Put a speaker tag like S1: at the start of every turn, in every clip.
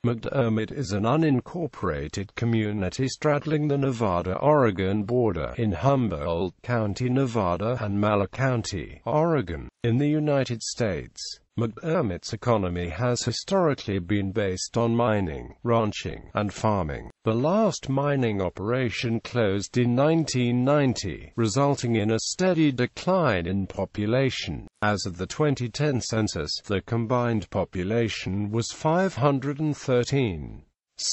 S1: McDermitt is an unincorporated community straddling the Nevada-Oregon border in Humboldt County, Nevada and Malheur County, Oregon, in the United States. McDermitt's economy has historically been based on mining, ranching, and farming. The last mining operation closed in 1990, resulting in a steady decline in population. As of the 2010 census, the combined population was 513.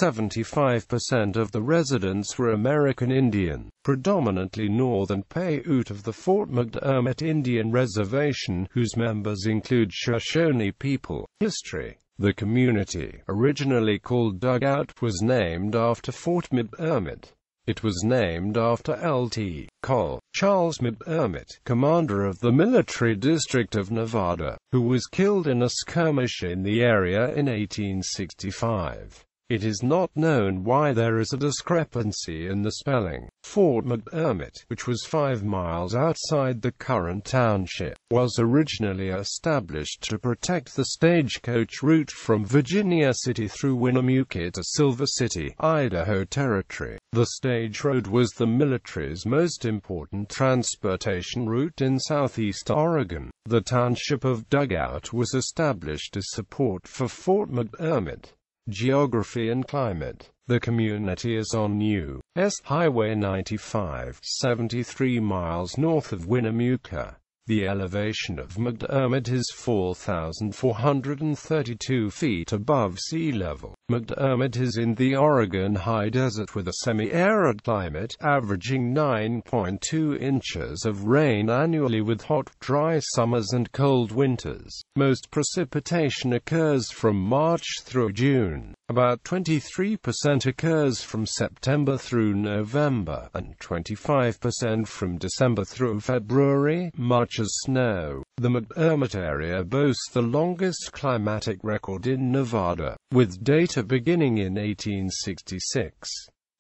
S1: 75% of the residents were American Indian, predominantly Northern Paiute of the Fort McDermitt Indian Reservation, whose members include Shoshone people. History. The community, originally called Dugout, was named after Fort McDermitt. It was named after Lt. Col. Charles McDermitt, commander of the military district of Nevada, who was killed in a skirmish in the area in 1865. It is not known why there is a discrepancy in the spelling. Fort McDermitt, which was 5 miles outside the current township, was originally established to protect the stagecoach route from Virginia City through Winnemucca to Silver City, Idaho Territory. The stage road was the military's most important transportation route in southeast Oregon. The township of Dugout was established as support for Fort McDermitt. Geography and climate. The community is on U.S. Highway 95, 73 miles north of Winnemucca. The elevation of McDermitt is 4,432 feet above sea level. McDermitt is in the Oregon High Desert with a semi-arid climate, averaging 9.2 inches of rain annually with hot, dry summers and cold winters. Most precipitation occurs from March through June. About 23% occurs from September through November, and 25% from December through February. Much as snow. The McDermitt area boasts the longest climatic record in Nevada, with data beginning in 1866.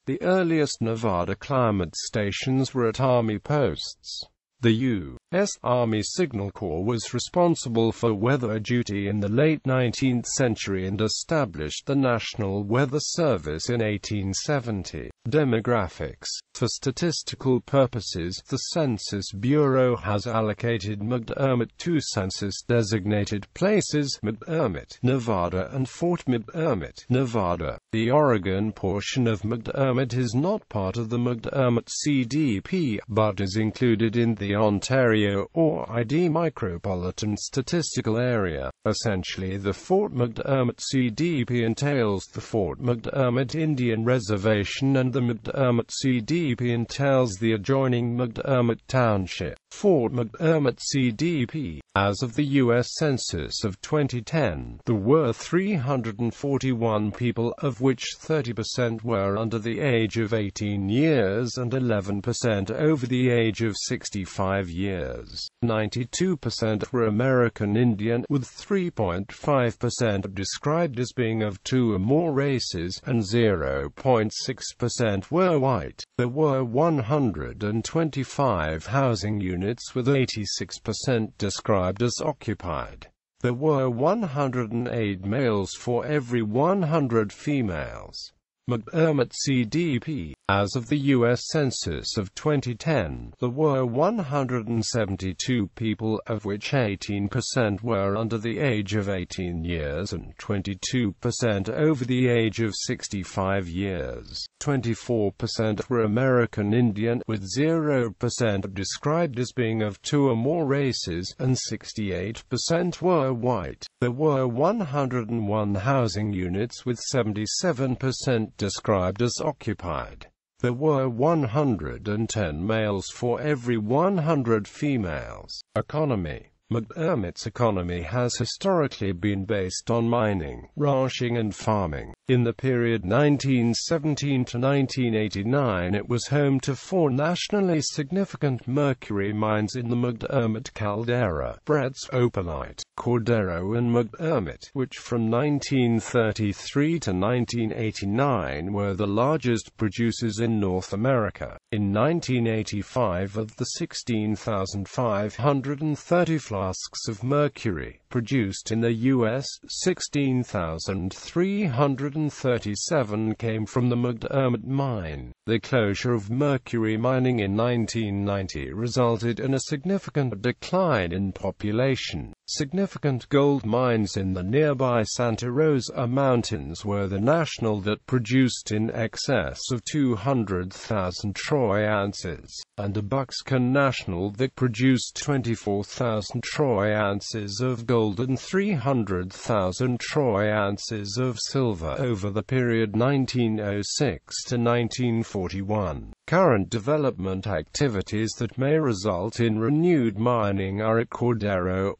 S1: The earliest Nevada climate stations were at Army posts. The U.S. Army Signal Corps was responsible for weather duty in the late 19th century and established the National Weather Service in 1870. Demographics. For statistical purposes, the Census Bureau has allocated McDermitt to census-designated places: McDermitt, Nevada and Fort McDermitt, Nevada. The Oregon portion of McDermitt is not part of the McDermitt CDP, but is included in the Ontario (OID) Micropolitan Statistical Area. Essentially, the Fort McDermitt CDP entails the Fort McDermitt Indian Reservation, and the McDermitt CDP entails the adjoining McDermitt Township. Fort McDermitt CDP. As of the U.S. Census of 2010, there were 341 people, of which 30% were under the age of 18 years and 11% over the age of 65 years. 92% were American Indian, with 3.5% described as being of 2 or more races, and 0.6% were white. There were 125 housing units, with 86% described as occupied. There were 108 males for every 100 females. McDermitt CDP. As of the U.S. Census of 2010, there were 172 people, of which 18% were under the age of 18 years and 22% over the age of 65 years. 24% were American Indian, with 0% described as being of 2 or more races, and 68% were white. There were 101 housing units, with 77% described as occupied. There were 110 males for every 100 females. Economy. McDermitt's economy has historically been based on mining, ranching and farming. In the period 1917 to 1989, it was home to 4 nationally significant mercury mines in the McDermitt caldera: Brett's Opalite, Cordero and McDermitt, which from 1933 to 1989 were the largest producers in North America. In 1985, of the 16,530 flasks of mercury, produced in the U.S. 16,337 came from the McDermitt mine. The closure of mercury mining in 1990 resulted in a significant decline in population. Significant gold mines in the nearby Santa Rosa Mountains were the National that produced in excess of 200,000 troy ounces, and a Buckskin National that produced 24,000 troy ounces of gold and 300,000 troy ounces of silver over the period 1906 to 1941. Current development activities that may result in renewed mining are at Cordero,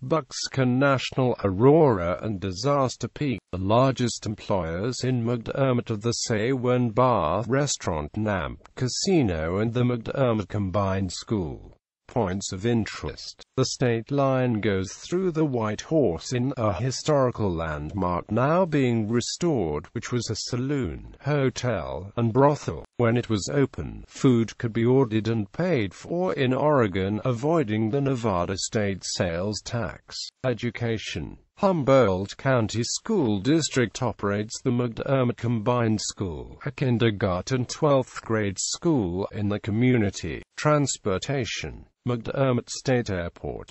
S1: Buckskin National, Aurora, and Disaster Peak. The largest employers in McDermitt are the Sawan Bar, Restaurant, NAMP, Casino, and the McDermitt Combined School. Points of interest. The state line goes through the White Horse Inn, a historical landmark now being restored, which was a saloon, hotel, and brothel. When it was open, food could be ordered and paid for in Oregon, avoiding the Nevada state sales tax. Education. Humboldt County School District operates the McDermitt Combined School, a kindergarten 12th grade school in the community. Transportation. McDermitt State Airport,